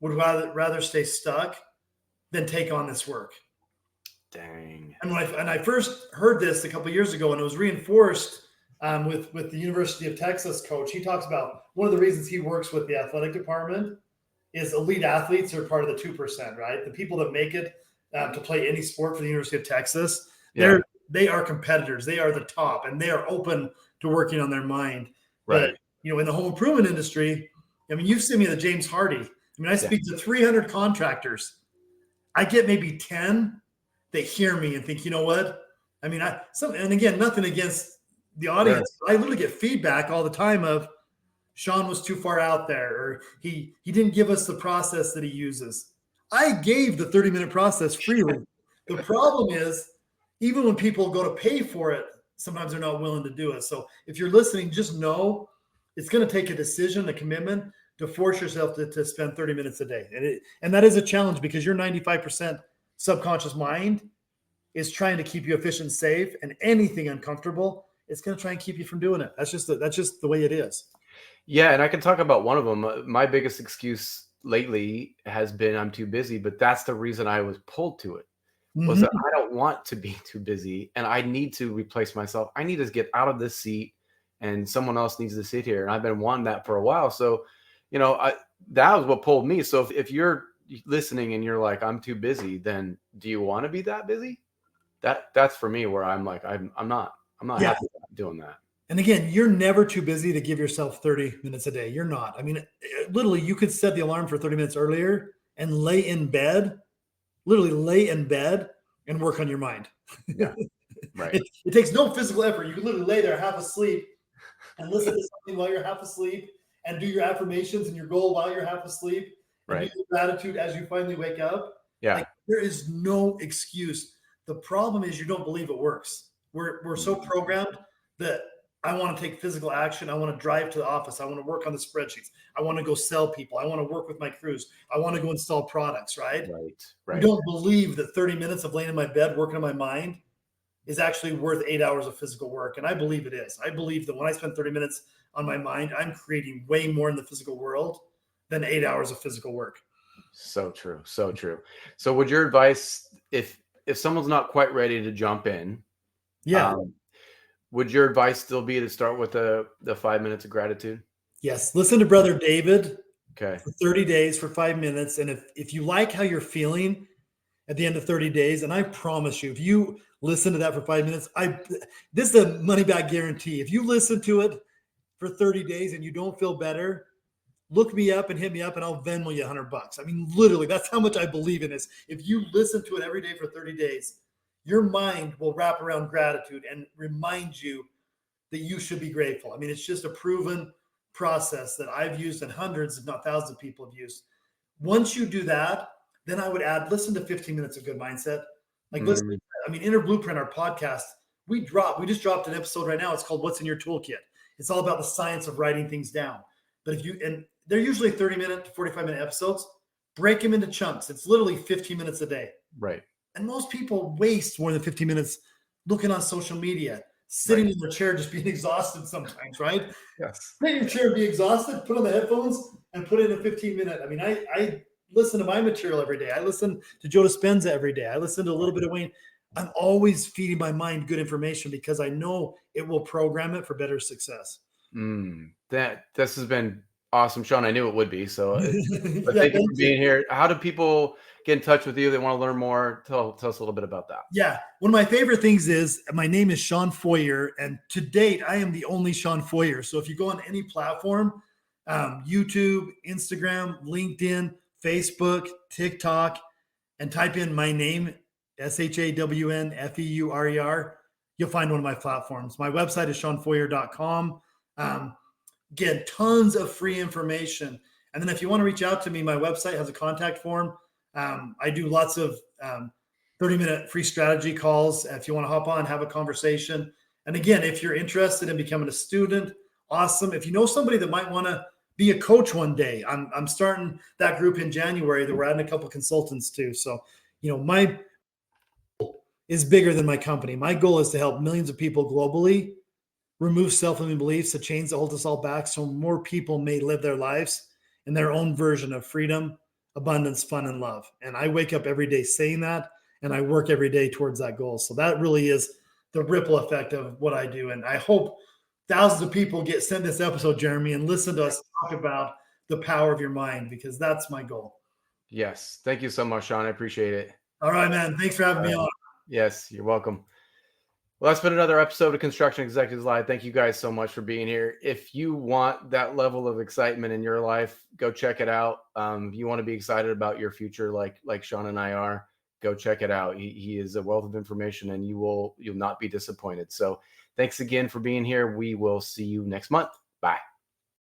would rather stay stuck than take on this work. Dang. And when I first heard this a couple of years ago, and it was reinforced with the University of Texas coach, he talks about one of the reasons he works with the athletic department is elite athletes are part of the 2%, right? The people that make it to play any sport for the University of Texas, they are competitors. They are the top, and they are open to working on their mind. Right. But, in the home improvement industry, I mean, you've seen me the James Hardy. I mean, I speak to 300 contractors. I get maybe 10 that hear me and think, you know what? I mean, and again, nothing against the audience. Right. I literally get feedback all the time of Shawn was too far out there, or he didn't give us the process that he uses. I gave the 30-minute process freely. The problem is, even when people go to pay for it, sometimes they're not willing to do it. So if you're listening, just know it's going to take a decision, a commitment to force yourself to spend 30 minutes a day. And that is a challenge, because your 95% subconscious mind is trying to keep you efficient, safe, and anything uncomfortable, it's going to try and keep you from doing it. That's just the way it is. Yeah. And I can talk about one of them. My biggest excuse lately has been I'm too busy, but that's the reason I was pulled to it. Was that I don't want to be too busy, and I need to replace myself. I need to get out of this seat, and someone else needs to sit here. And I've been wanting that for a while. So, that was what pulled me. So if you're listening and you're like, I'm too busy, then do you want to be that busy? That's for me, where I'm like, I'm not happy doing that. And again, you're never too busy to give yourself 30 minutes a day. You're not. I mean, literally, you could set the alarm for 30 minutes earlier and lay in bed and work on your mind. Yeah, right. It takes no physical effort. You can literally lay there half asleep and listen to something while you're half asleep, and do your affirmations and your goal while you're half asleep. And right. do your gratitude as you finally wake up. Yeah. There is no excuse. The problem is you don't believe it works. We're so programmed that I want to take physical action. I want to drive to the office. I want to work on the spreadsheets. I want to go sell people. I want to work with my crews. I want to go install products, right? Right. You don't believe that 30 minutes of laying in my bed, working on my mind, is actually worth 8 hours of physical work. And I believe it is. I believe that when I spend 30 minutes on my mind, I'm creating way more in the physical world than 8 hours of physical work. So true. So true. So would your advice, if someone's not quite ready to jump in, would your advice still be to start with the 5 minutes of gratitude? Yes. Listen to Brother David for 30 days for 5 minutes. And if you like how you're feeling at the end of 30 days, and I promise you, if you listen to that for 5 minutes, this is a money back guarantee. If you listen to it for 30 days and you don't feel better, look me up and hit me up and I'll Venmo you $100. I mean, literally, that's how much I believe in this. If you listen to it every day for 30 days, your mind will wrap around gratitude and remind you that you should be grateful. I mean, it's just a proven process that I've used and hundreds, if not thousands of people have used. Once you do that, then I would add, listen to 15 minutes of good mindset. Like listen, I mean, Inner Blueprint, our podcast, we just dropped an episode right now. It's called What's in Your Toolkit. It's all about the science of writing things down. But and they're usually 30-minute to 45-minute episodes. Break them into chunks. It's literally 15 minutes a day. Right. And most people waste more than 15 minutes looking on social media, sitting in their chair, just being exhausted sometimes, right? Yes. Sit in your chair, be exhausted, put on the headphones, and put in a 15-minute. I mean, I listen to my material every day. I listen to Joe Dispenza every day. I listen to a little bit of Wayne. I'm always feeding my mind good information because I know it will program it for better success. This has been awesome, Shawn. I knew it would be. So but thank you for being here. How do people get in touch with you? They want to learn more. Tell us a little bit about that. Yeah. One of my favorite things is my name is Shawn Feurer. And to date, I am the only Shawn Feurer. So if you go on any platform, YouTube, Instagram, LinkedIn, Facebook, TikTok, and type in my name, ShawnFeurer, you'll find one of my platforms. My website is ShawnFeurer.com. Again, tons of free information. And then if you want to reach out to me, my website has a contact form. I do lots of 30-minute free strategy calls. If you want to hop on, have a conversation. And again, if you're interested in becoming a student, awesome. If you know somebody that might want to be a coach one day, I'm starting that group in January that we're adding a couple of consultants to. So, my goal is bigger than my company. My goal is to help millions of people globally remove self-limiting beliefs, the chains that hold us all back, so more people may live their lives in their own version of freedom, abundance, fun, and love. And I wake up every day saying that, and I work every day towards that goal. So that really is the ripple effect of what I do. And I hope thousands of people get sent this episode, Jeremy, and listen to us talk about the power of your mind, because that's my goal. Yes. Thank you so much, Shawn. I appreciate it. All right, man. Thanks for having me on. Yes, you're welcome. Well, that's been another episode of Construction Executives Live. Thank you guys so much for being here. If you want that level of excitement in your life, go check it out. You want to be excited about your future like Shawn and I are, go check it out. He is a wealth of information, and you'll not be disappointed. So thanks again for being here. We will see you next month. Bye.